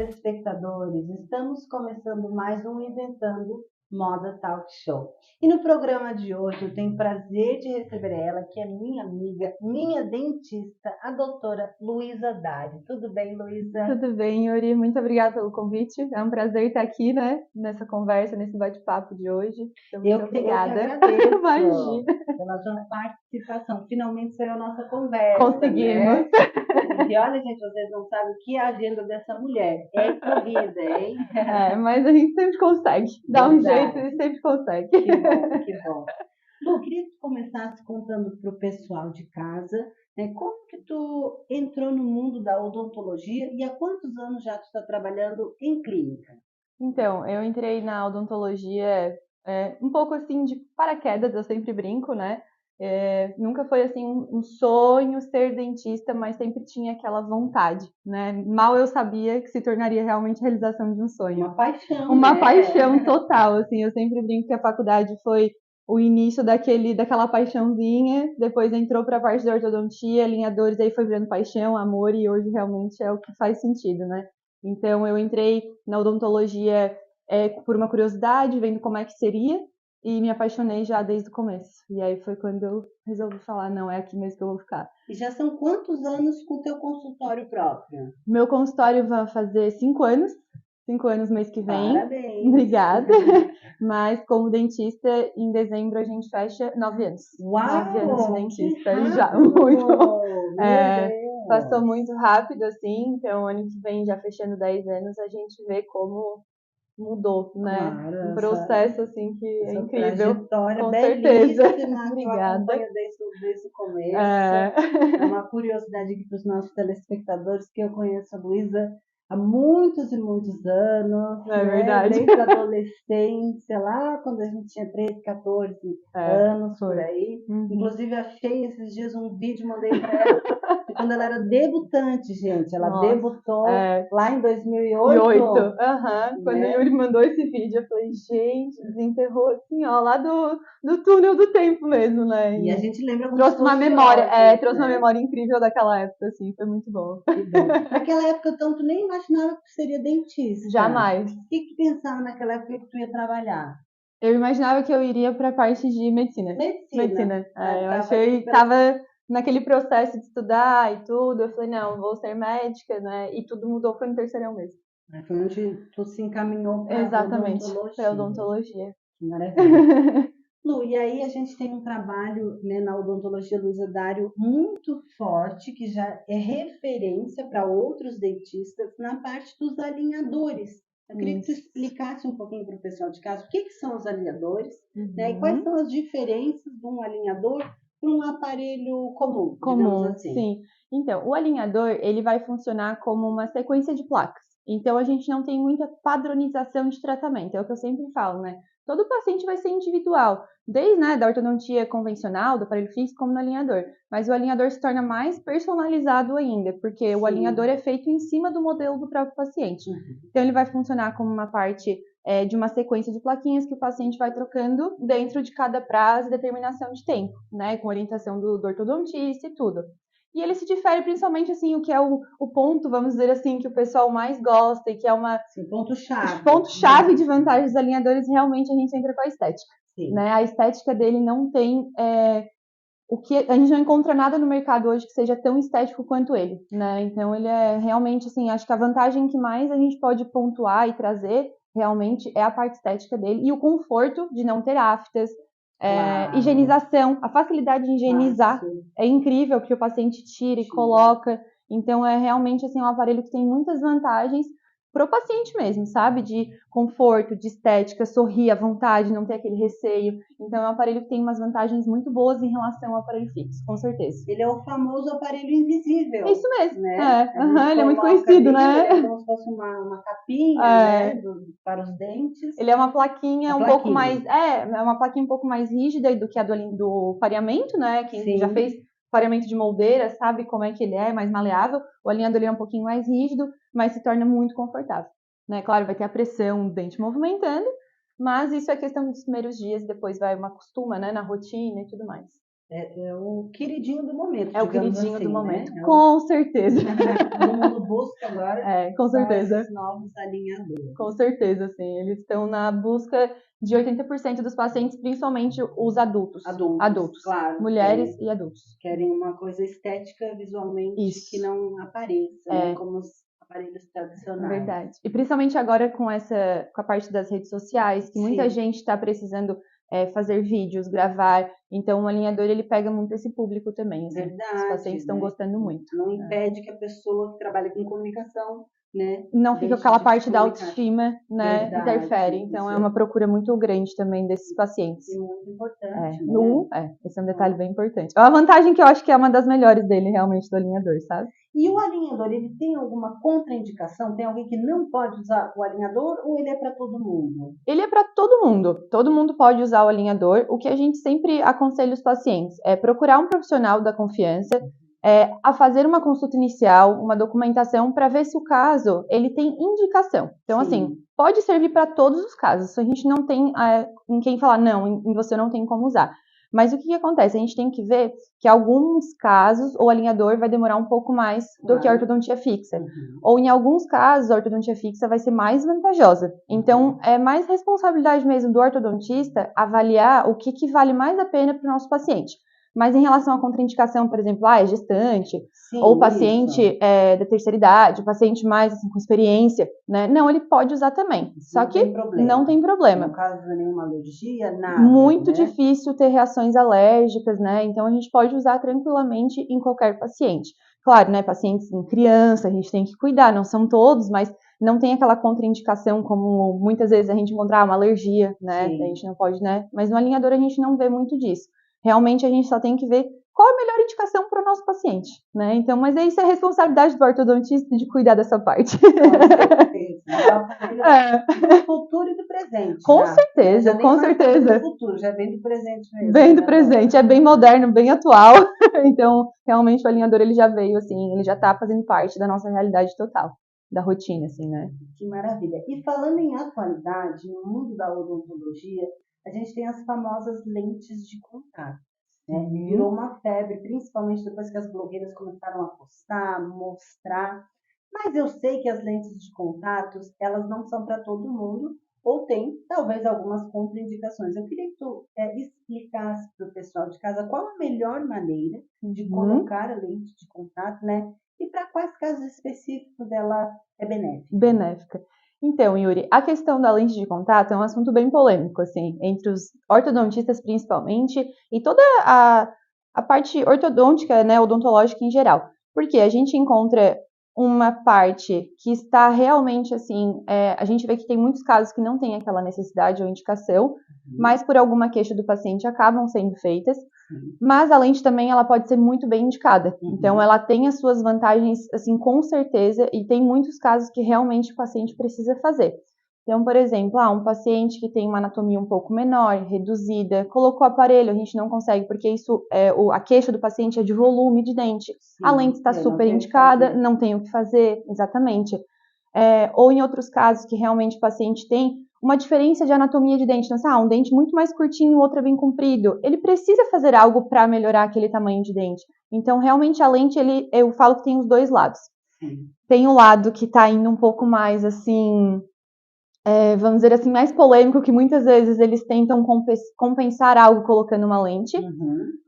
telespectadores, estamos começando mais um Inventando Moda Talk Show. E no programa de hoje eu tenho o prazer de receber ela, que é minha amiga, minha dentista, a doutora Luísa Dari. Tudo bem, Luísa? Tudo bem, Yuri. Muito obrigada pelo convite. É um prazer estar aqui, né, nessa conversa, nesse bate-papo de hoje. Então, muito Eu que obrigada. agradeço Imagina. pela sua participação. Finalmente saiu a nossa conversa, Conseguimos. né? Porque olha, gente, vocês não sabem o que é a agenda dessa mulher. É corrida, hein? Mas a gente sempre consegue. Dá um jeito Verdade. e sempre consegue. Que bom, que bom. Lu, queria que tu começasse contando para o pessoal de casa, né, como que tu entrou no mundo da odontologia e há quantos anos já tu está trabalhando em clínica? Então, eu entrei na odontologia um pouco assim de paraquedas, eu sempre brinco, né? Nunca foi assim um sonho ser dentista, mas sempre tinha aquela vontade, né? Mal eu sabia que se tornaria realmente a realização de um sonho. Uma paixão, Uma né? paixão total, assim, eu sempre brinco que a faculdade foi o início daquela paixãozinha, depois entrou para a parte da ortodontia, alinhadores, aí foi virando paixão, amor, e hoje realmente é o que faz sentido, né? Então eu entrei na odontologia por uma curiosidade, vendo como é que seria, e me apaixonei já desde o começo. E aí foi quando eu resolvi falar, não, é aqui mesmo que eu vou ficar. E já são quantos anos com o teu consultório próprio? Meu consultório vai fazer 5 anos. 5 anos mês que vem. Parabéns! Obrigada. Mas como dentista, em dezembro a gente fecha 9 anos. 9 anos de Uau, que dentista já. Muito. rápido! Meu É, passou Deus! muito rápido, assim. Então, ano que vem, já fechando 10 anos, a gente vê como mudou, né? Claro, Um processo, assim, que é essa incrível. trajetória Com certeza. belíssima que eu Obrigada. acompanho desde o começo. É, É uma curiosidade aqui para os nossos telespectadores que eu conheço a Luísa há muitos e muitos anos, é né? verdade. Desde a adolescência, lá quando a gente tinha 13, 14 É, anos por foi. aí. Uhum. Inclusive, achei esses dias um vídeo, mandei para ela, de quando ela era debutante, gente. Ela Nossa, debutou é. lá em E 8, 2008, Quando o né? Yuri mandou esse vídeo, eu falei, gente, desenterrou assim, ó, lá do túnel do tempo mesmo, né? E a E gente lembra como se trouxe uma fosse memória, hoje, trouxe uma né? memória incrível daquela época, assim, foi muito bom. Que bom. Naquela época, tanto nem imaginava que tu seria dentista. Jamais. O que que tu pensava naquela época que tu ia trabalhar? Eu imaginava que eu iria para a parte de medicina. Medicina. Medicina. Eu Tava ali achei, pela. tava naquele processo de estudar e tudo, eu falei, não, vou ser médica, né? E tudo mudou, foi no terceirão mesmo. Foi onde tu se encaminhou para a Exatamente, para odontologia. odontologia. Que maravilha. Lu, e aí a gente tem um trabalho, né, na odontologia Luísa Dário muito forte, que já é referência para outros dentistas na parte dos alinhadores. Eu queria que tu Isso. explicasse um pouquinho para o pessoal de casa o que são os alinhadores, né, e quais Uhum. são as diferenças de um alinhador para um aparelho comum, digamos Comum, assim. sim. Então, o alinhador, ele vai funcionar como uma sequência de placas. Então, a gente não tem muita padronização de tratamento, é o que eu sempre falo, né? Todo paciente vai ser individual, desde, né, da ortodontia convencional, do aparelho fixo, como no alinhador. Mas o alinhador se torna mais personalizado ainda, porque o alinhador Sim. é feito em cima do modelo do próprio paciente. Uhum. Então, ele vai funcionar como uma parte de uma sequência de plaquinhas que o paciente vai trocando dentro de cada prazo e determinação de tempo, né? Com orientação do ortodontista e tudo. E ele se difere principalmente, assim, o que é o ponto, vamos dizer assim, que o pessoal mais gosta e que é Sim, ponto-chave. ponto-chave de vantagens dos alinhadores, realmente a gente entra com a estética. Sim. Né? A estética dele não tem o que a gente não encontra nada no mercado hoje que seja tão estético quanto ele, né? Então ele é realmente assim, acho que a vantagem que mais a gente pode pontuar e trazer realmente é a parte estética dele e o conforto de não ter aftas, Claro. higienização, a facilidade de higienizar Fácil. é incrível que o paciente tira e Tira. coloca. Então é realmente assim um aparelho que tem muitas vantagens para o paciente mesmo, sabe? De conforto, de estética, sorrir à vontade, não ter aquele receio. Então é um aparelho que tem umas vantagens muito boas em relação ao aparelho fixo, com certeza. Ele é o famoso aparelho É invisível, isso mesmo. né? A gente Ele é muito coloca conhecido, ali, ele é né? como se fosse uma capinha, né, É, para os dentes, ele é uma plaquinha a um pouco plaquinha. mais, é uma plaquinha um pouco mais rígida do que a do pareamento, né? Quem já fez Sim, pareamento de moldeira sabe como é que ele é, mais maleável. O alinhador ele é um pouquinho mais rígido, mas se torna muito confortável, né? Claro, vai ter a pressão, o dente movimentando, mas isso é questão dos primeiros dias, depois vai uma costuma, né, na rotina e tudo mais. É o queridinho do momento, É o digamos queridinho assim, do né? momento. Com certeza. Todo mundo busca agora Com são certeza. esses novos alinhadores. Com certeza, sim. Eles estão na busca de 80% dos pacientes, principalmente os adultos. Adultos, claro. Mulheres e adultos. Querem uma coisa estética visualmente Isso. que não apareça, né? Como os aparelhos tradicionais. Verdade. E principalmente agora com a parte das redes sociais, que muita gente está precisando fazer vídeos, gravar. Então o alinhador ele pega muito esse público também. Assim. Verdade. Os pacientes estão gostando muito. Não impede que a pessoa que trabalha com comunicação, né? Não fica aquela parte da autoestima, né? Verdade, interfere. Então é uma procura muito grande também desses pacientes. E muito importante. Esse é um detalhe bem importante. É uma vantagem que eu acho que é uma das melhores dele, realmente, do alinhador, sabe? E o alinhador, ele tem alguma contraindicação? Tem alguém que não pode usar o alinhador ou ele é para todo mundo? Ele é para todo mundo. Todo mundo pode usar o alinhador. O que a gente sempre aconselha os pacientes é procurar um profissional da confiança, a fazer uma consulta inicial, uma documentação, para ver se o caso ele tem indicação. Então, assim, pode servir para todos os casos. A gente não tem em quem falar, não, em você não tem como usar. Mas o que acontece? A gente tem que ver que em alguns casos o alinhador vai demorar um pouco mais do que a ortodontia fixa. Ou em alguns casos a ortodontia fixa vai ser mais vantajosa. Então é mais responsabilidade mesmo do ortodontista avaliar o que vale mais a pena para o nosso paciente. Mas em relação à contraindicação, por exemplo, é gestante, ou paciente da terceira idade, paciente mais assim, com experiência, né? Não, ele pode usar também. Só que não tem problema. No caso de nenhuma alergia, nada. Muito difícil ter reações alérgicas, né? Então a gente pode usar tranquilamente em qualquer paciente. Claro, né? Pacientes em criança, a gente tem que cuidar, não são todos, mas não tem aquela contraindicação como muitas vezes a gente encontrar uma alergia, né? A gente não pode, né? Mas no alinhador a gente não vê muito disso. Realmente a gente só tem que ver qual a melhor indicação para o nosso paciente, né? Então, mas isso é responsabilidade do ortodontista de cuidar dessa parte. Com certeza. Do futuro e do presente. Com certeza, com certeza. Do futuro, já vem do presente mesmo. Vem do presente, é bem moderno, bem atual. Então, realmente o alinhador ele já veio assim, ele já está fazendo parte da nossa realidade total, da rotina, assim, né? Que maravilha. E falando em atualidade, no mundo da odontologia, a gente tem as famosas lentes de contato. Né? Virou uma febre, principalmente depois que as blogueiras começaram a postar, mostrar. Mas eu sei que as lentes de contatos, elas não são para todo mundo, ou tem talvez algumas contraindicações. Eu queria que tu explicasse para o pessoal de casa qual a melhor maneira de colocar a lente de contato, né? E para quais casos específicos ela é benéfica. Então, Yuri, a questão da lente de contato é um assunto bem polêmico, assim, entre os ortodontistas principalmente e toda a parte ortodôntica, né, odontológica em geral. Porque a gente encontra uma parte que está realmente, assim, a gente vê que tem muitos casos que não tem aquela necessidade ou indicação, mas por alguma queixa do paciente acabam sendo feitas. Mas a lente também ela pode ser muito bem indicada. Então ela tem as suas vantagens, assim, com certeza, e tem muitos casos que realmente o paciente precisa fazer. Então, por exemplo, um paciente que tem uma anatomia um pouco menor, reduzida, colocou o aparelho, a gente não consegue, porque isso a queixa do paciente é de volume de dente. A lente está super indicada, não tem o que fazer, exatamente. Ou em outros casos que realmente o paciente tem uma diferença de anatomia de dente. Então, um dente muito mais curtinho, o outro é bem comprido. Ele precisa fazer algo para melhorar aquele tamanho de dente. Então, realmente, a lente, eu falo que tem os dois lados. Tem o lado que está indo um pouco mais, assim, vamos dizer assim, mais polêmico, que muitas vezes eles tentam compensar algo colocando uma lente.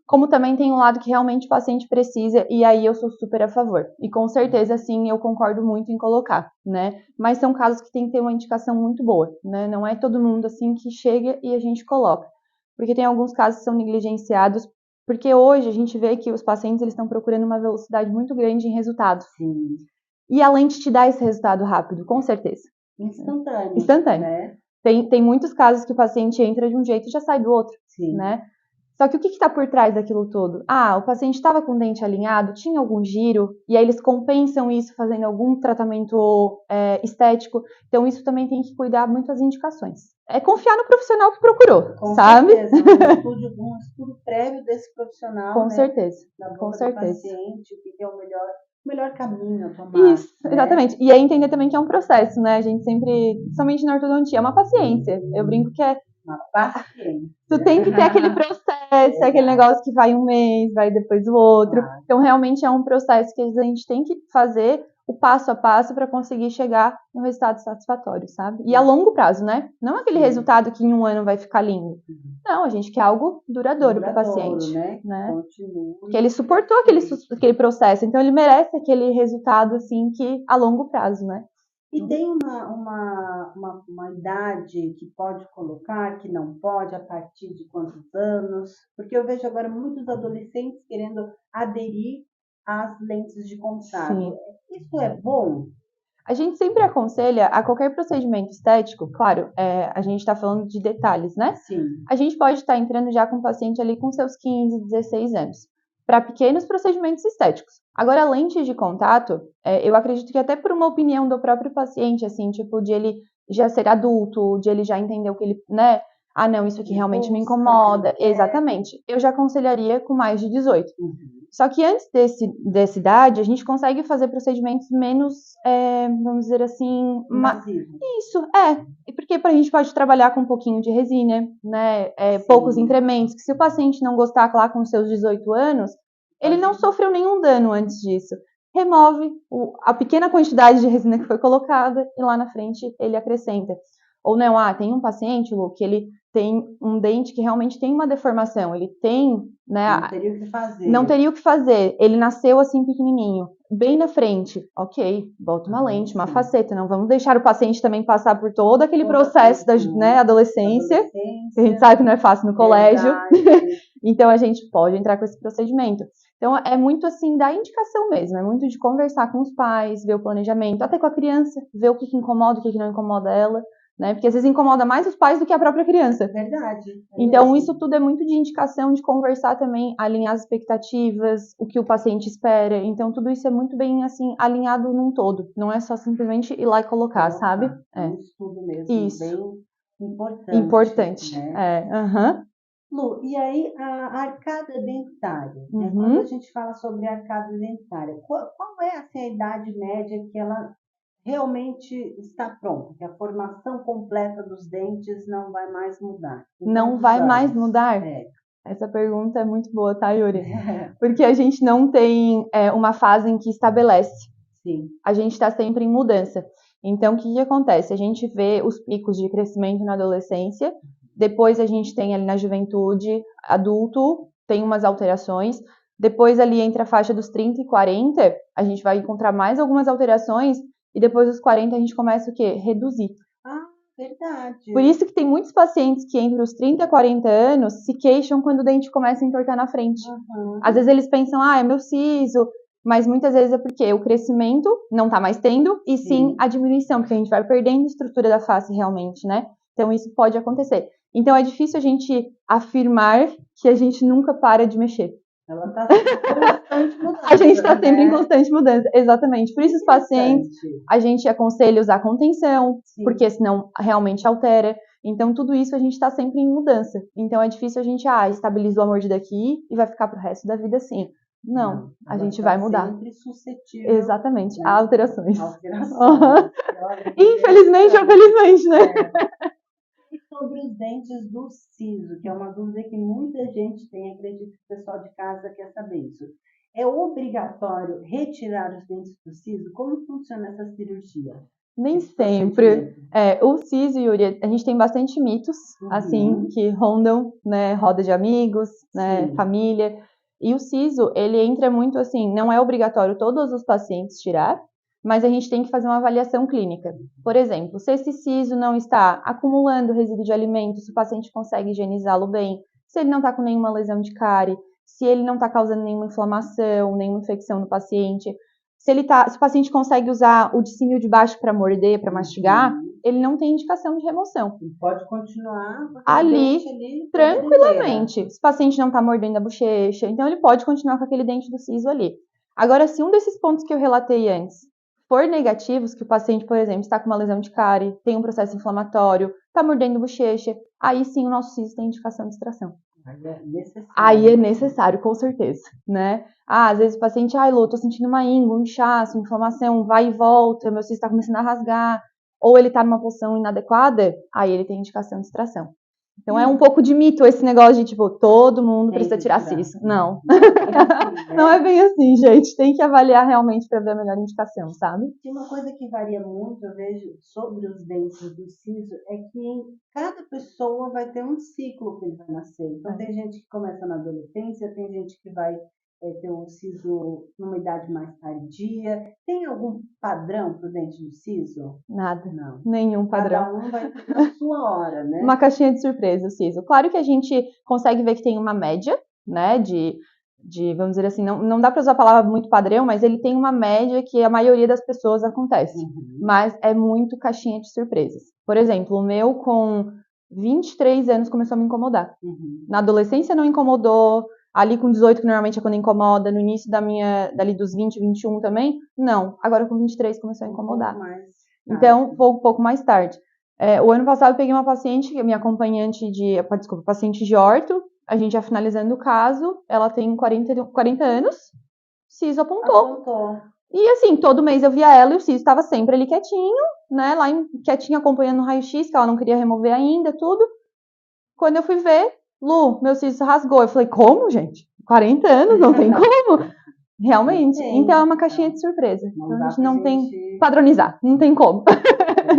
Como também tem um lado que realmente o paciente precisa, e aí eu sou super a favor. E com certeza, sim, eu concordo muito em colocar, né? Mas são casos que tem que ter uma indicação muito boa, né? Não é todo mundo, assim, que chega e a gente coloca. Porque tem alguns casos que são negligenciados, porque hoje a gente vê que os pacientes eles estão procurando uma velocidade muito grande em resultados. E a lente te dá esse resultado rápido, com certeza. Instantâneo. Né? Tem muitos casos que o paciente entra de um jeito e já sai do outro, né? Só que o que está por trás daquilo tudo? O paciente estava com o dente alinhado, tinha algum giro, e aí eles compensam isso fazendo algum tratamento estético. Então, isso também tem que cuidar muito das indicações. É confiar no profissional que procurou, sabe? Certeza, um estudo prévio desse profissional, com certeza. Na boca do paciente, o que é o melhor caminho a tomar. Isso, exatamente. E aí entender também que é um processo, né? A gente sempre, somente na ortodontia, é uma paciência. Eu brinco que Uma paciência. Tu tem que ter aquele processo, aquele negócio que vai um mês, vai depois o outro. Claro. Então, realmente é um processo que a gente tem que fazer o passo a passo para conseguir chegar no resultado satisfatório, sabe? E a longo prazo, né? Não aquele resultado que em um ano vai ficar lindo. Não, a gente quer algo duradouro para o paciente, né? Continua. Porque ele suportou aquele processo, então ele merece aquele resultado, assim, que a longo prazo, né? E tem uma idade que pode colocar, que não pode, a partir de quantos anos? Porque eu vejo agora muitos adolescentes querendo aderir às lentes de contato. Sim. Isso é bom? A gente sempre aconselha a qualquer procedimento estético, claro, a gente está falando de detalhes, né? Sim. A gente pode estar entrando já com o paciente ali com seus 15, 16 anos, para pequenos procedimentos estéticos. Agora, lentes de contato, eu acredito que até por uma opinião do próprio paciente, assim, tipo, de ele já ser adulto, de ele já entender o que ele, né? Ah, não, isso aqui realmente me incomoda. Exatamente. Eu já aconselharia com mais de 18. Só que antes dessa idade, a gente consegue fazer procedimentos menos, vamos dizer assim... Isso, porque a gente pode trabalhar com um pouquinho de resina, né? Poucos incrementos, que se o paciente não gostar lá com seus 18 anos, ele não sofreu nenhum dano antes disso. Remove a pequena quantidade de resina que foi colocada e lá na frente ele acrescenta. Ou não, tem um paciente, Lu, que ele tem um dente que realmente tem uma deformação, ele tem, né? Não teria o que fazer. Não teria o que fazer, ele nasceu assim pequenininho, bem na frente, ok, bota uma lente, uma faceta, não vamos deixar o paciente também passar por todo aquele processo da, né, adolescência, que a gente sabe que não é fácil no colégio, então a gente pode entrar com esse procedimento. Então é muito assim da indicação mesmo, é muito de conversar com os pais, ver o planejamento, até com a criança, ver o que incomoda, o que não incomoda ela, né? Porque às vezes incomoda mais os pais do que a própria criança. Verdade. Então, isso tudo é muito de indicação de conversar também, alinhar as expectativas, o que o paciente espera. Então, tudo isso é muito bem, assim, alinhado num todo. Não é só simplesmente ir lá e colocar, sabe? Um estudo mesmo, isso. Bem importante. Importante, né? Lu, e aí a arcada dentária, né? Quando a gente fala sobre a arcada dentária, qual é assim, a idade média que ela realmente está pronta, que a formação completa dos dentes não vai mais mudar? Não vai mais mudar? Essa pergunta é muito boa, tá, Yuri? Porque a gente não tem uma fase em que estabelece. Sim. A gente está sempre em mudança. Então, o que acontece? A gente vê os picos de crescimento na adolescência, depois a gente tem ali na juventude, adulto, tem umas alterações, depois ali entre a faixa dos 30 e 40, a gente vai encontrar mais algumas alterações, e depois dos 40 a gente começa o quê? Reduzir. Verdade. Por isso que tem muitos pacientes que entre os 30 e 40 anos se queixam quando o dente começa a entortar na frente. Às vezes eles pensam, é meu siso, mas muitas vezes é porque o crescimento não está mais tendo, e sim a diminuição, porque a gente vai perdendo a estrutura da face realmente, né? Então isso pode acontecer. Então é difícil a gente afirmar que a gente nunca para de mexer. Ela está sempre em constante mudança. A gente está sempre em constante mudança, exatamente. Por isso os pacientes, a gente aconselha usar contenção, porque senão realmente altera. Então tudo isso a gente está sempre em mudança. Então é difícil a gente, estabilizou a mordida aqui e vai ficar pro resto da vida assim. Não, a gente vai mudar. Sempre suscetível. Exatamente, a alterações. Infelizmente ou felizmente, né? E sobre os dentes do siso, que é uma dúvida que muita gente tem, acredito que o pessoal de casa quer saber isso. É obrigatório retirar os dentes do siso? Como funciona essa cirurgia? Nem sempre. O siso, Yuri, a gente tem bastante mitos, assim, que rondam, né, roda de amigos, né, família. E o siso, ele entra muito assim, não é obrigatório todos os pacientes tirar, mas a gente tem que fazer uma avaliação clínica. Por exemplo, se esse siso não está acumulando resíduo de alimento, se o paciente consegue higienizá-lo bem, se ele não está com nenhuma lesão de cárie, se ele não está causando nenhuma inflamação, nenhuma infecção no paciente, se o paciente consegue usar o discímio de baixo para morder, para mastigar, ele não tem indicação de remoção. Ele pode continuar ali tranquilamente. Se o paciente não está mordendo a bochecha, então ele pode continuar com aquele dente do siso ali. Agora, se um desses pontos que eu relatei antes for negativos, que o paciente, por exemplo, está com uma lesão de cárie, tem um processo inflamatório, está mordendo bochecha, aí sim o nosso siso tem indicação de extração. Aí é necessário, com certeza, né? Às vezes o paciente, Lu, tô sentindo uma íngua, um inchaço, uma inflamação, vai e volta, meu siso está começando a rasgar, ou ele está numa posição inadequada, aí ele tem indicação de extração. Então é um pouco de mito esse negócio de, tipo, todo mundo Tem precisa que tirar tirar. siso. Não. Assim, Não é bem assim, gente. Tem que avaliar realmente para ver a melhor indicação, sabe? E uma coisa que varia muito, eu vejo, sobre os dentes do siso, é que cada pessoa vai ter um ciclo que ele vai nascer. Então, tem gente que começa na adolescência, tem gente que vai ter um siso numa idade mais tardia. Tem algum padrão para o dente do siso? Nada. Não. Nenhum padrão. Cada um vai ter na sua hora, né? Uma caixinha de surpresa, o siso. Claro que a gente consegue ver que tem uma média, né, vamos dizer assim, não dá para usar a palavra muito padrão, mas ele tem uma média que a maioria das pessoas acontece. Mas é muito caixinha de surpresas. Por exemplo, o meu com 23 anos começou a me incomodar. Na adolescência não incomodou, ali com 18 que normalmente é quando incomoda, no início dali dos 20, 21 também, não. Agora com 23 começou a incomodar. Então, foi um pouco mais tarde. O ano passado eu peguei uma paciente, minha acompanhante paciente de orto, a gente já finalizando o caso, ela tem 40 anos, siso apontou. E assim, todo mês eu via ela e o siso estava sempre ali quietinho, né, quietinho acompanhando o raio-x, que ela não queria remover ainda, tudo. Quando eu fui ver, Lu, meu siso rasgou. Eu falei, como, gente? 40 anos, não tem como. Realmente. Então é uma caixinha de surpresa. Então a gente não tem padronizar, não tem como.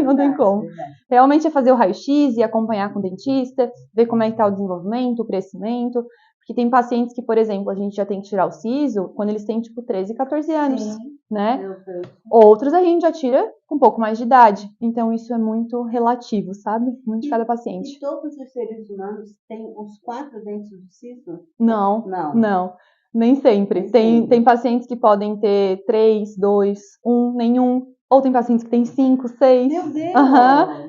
Não tem como. Realmente é fazer o raio-x e acompanhar com o dentista, ver como é que está o desenvolvimento, o crescimento. Porque tem pacientes que, por exemplo, a gente já tem que tirar o siso quando eles têm, tipo, 13, 14 anos, né? Outros a gente já tira com um pouco mais de idade. Então isso é muito relativo, sabe? Muito de cada paciente. E todos os seres humanos têm os 4 dentes do siso? Não. Nem sempre. Tem pacientes que podem ter 3, 2, 1, nenhum. Ou tem pacientes que têm 5, 6. Meu Deus!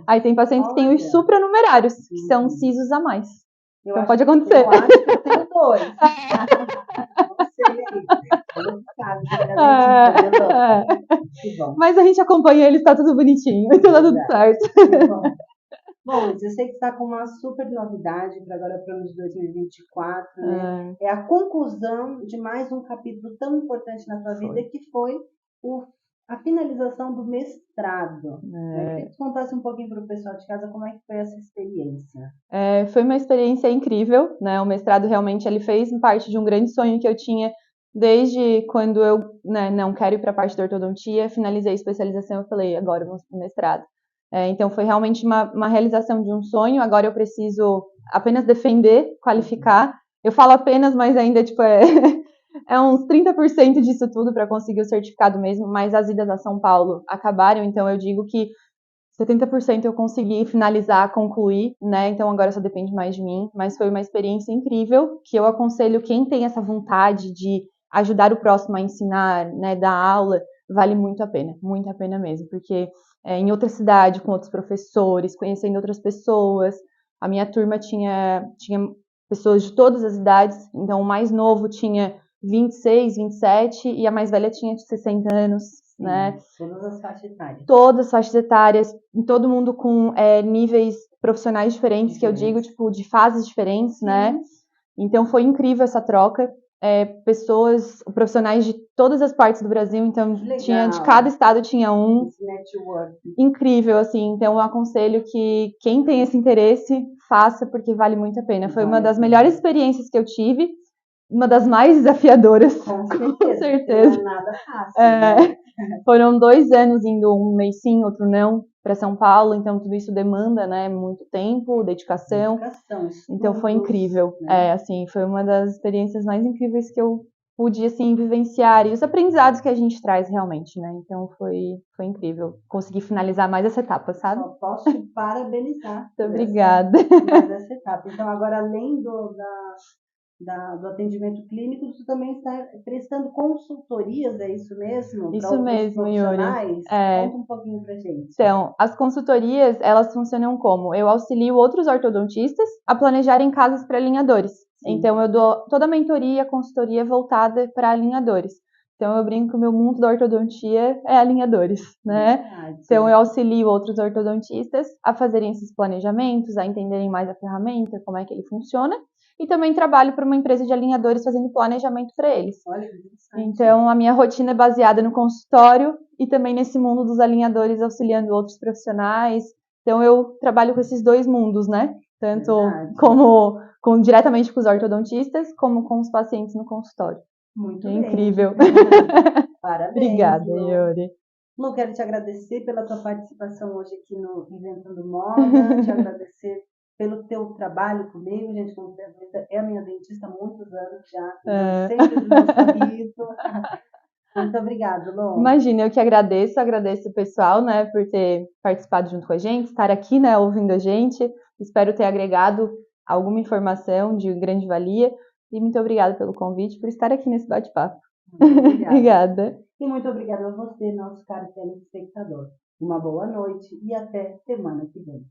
Aí tem pacientes que têm os supranumerários, que são sisos a mais. Então pode acontecer. Eu acho que eu tenho 2. Não sei. Mas a gente acompanha eles, tá tudo bonitinho. Então tá tudo certo. Bom, Liz, eu sei que está com uma super novidade para agora para o ano de 2024, né? É a conclusão de mais um capítulo tão importante na tua vida, que foi a finalização do mestrado. Eu queria que tu contasse um pouquinho para o pessoal de casa como é que foi essa experiência. Foi uma experiência incrível, né? O mestrado realmente ele fez parte de um grande sonho que eu tinha desde quando eu, né, não quero ir para a parte da ortodontia, finalizei a especialização, eu falei, agora eu vou para o mestrado. Então foi realmente uma realização de um sonho, agora eu preciso apenas defender, qualificar. Eu falo apenas, mas ainda tipo, é uns 30% disso tudo para conseguir o certificado mesmo, mas as idas a São Paulo acabaram, então eu digo que 70% eu consegui finalizar, concluir, né? Então agora só depende mais de mim, mas foi uma experiência incrível que eu aconselho quem tem essa vontade de ajudar o próximo a ensinar, né, dar aula, vale muito a pena mesmo, porque em outra cidade, com outros professores, conhecendo outras pessoas, a minha turma tinha pessoas de todas as idades, então o mais novo tinha 26, 27 e a mais velha tinha 60 anos, né? Todas as faixas etárias. Todas as faixas etárias, todo mundo com níveis profissionais diferentes, que eu digo, tipo, de fases diferentes, né? Então foi incrível essa troca. Profissionais de todas as partes do Brasil, então de cada estado tinha um. Incrível, assim. Então eu aconselho que quem tem esse interesse, faça, porque vale muito a pena. Foi uma das melhores experiências que eu tive, uma das mais desafiadoras. Com certeza. Não é nada fácil, né? Foram 2 anos indo um mês sim, outro não, para São Paulo, então tudo isso demanda, né, muito tempo, dedicação. Então foi incrível, né? Assim, foi uma das experiências mais incríveis que eu pude, assim, vivenciar e os aprendizados que a gente traz realmente, né? Então foi incrível conseguir finalizar mais essa etapa, sabe? Só posso te parabenizar. Muito obrigada. Mais essa etapa. Então agora além do atendimento clínico, você também está prestando consultorias, é isso mesmo? Isso mesmo, Yuri. Conta um pouquinho pra gente. Então, as consultorias, elas funcionam como? Eu auxilio outros ortodontistas a planejarem casas para alinhadores. Então, eu dou toda a mentoria, consultoria voltada para alinhadores. Então, eu brinco que o meu mundo da ortodontia é alinhadores, né? Verdade. Então, eu auxilio outros ortodontistas a fazerem esses planejamentos, a entenderem mais a ferramenta, como é que ele funciona. E também trabalho para uma empresa de alinhadores fazendo planejamento para eles. Olha, que interessante. Então, a minha rotina é baseada no consultório e também nesse mundo dos alinhadores, auxiliando outros profissionais. Então, eu trabalho com esses 2 mundos, né? Tanto Verdade. diretamente com os ortodontistas, como com os pacientes no consultório. Muito É bem. incrível. Parabéns, Obrigada, Lu. Yuri. Lu, quero te agradecer pela tua participação hoje aqui no Inventando Moda, te agradecer pelo teu trabalho comigo, gente, como você é a minha dentista há muitos anos já, sempre do meu sorriso. Muito obrigada, Lu. Imagina, eu que agradeço o pessoal, né, por ter participado junto com a gente, estar aqui, né, ouvindo a gente. Espero ter agregado alguma informação de grande valia. E muito obrigada pelo convite, por estar aqui nesse bate-papo. Muito obrigada. Obrigada. E muito obrigada a você, nosso caro telespectador. Uma boa noite e até semana que vem.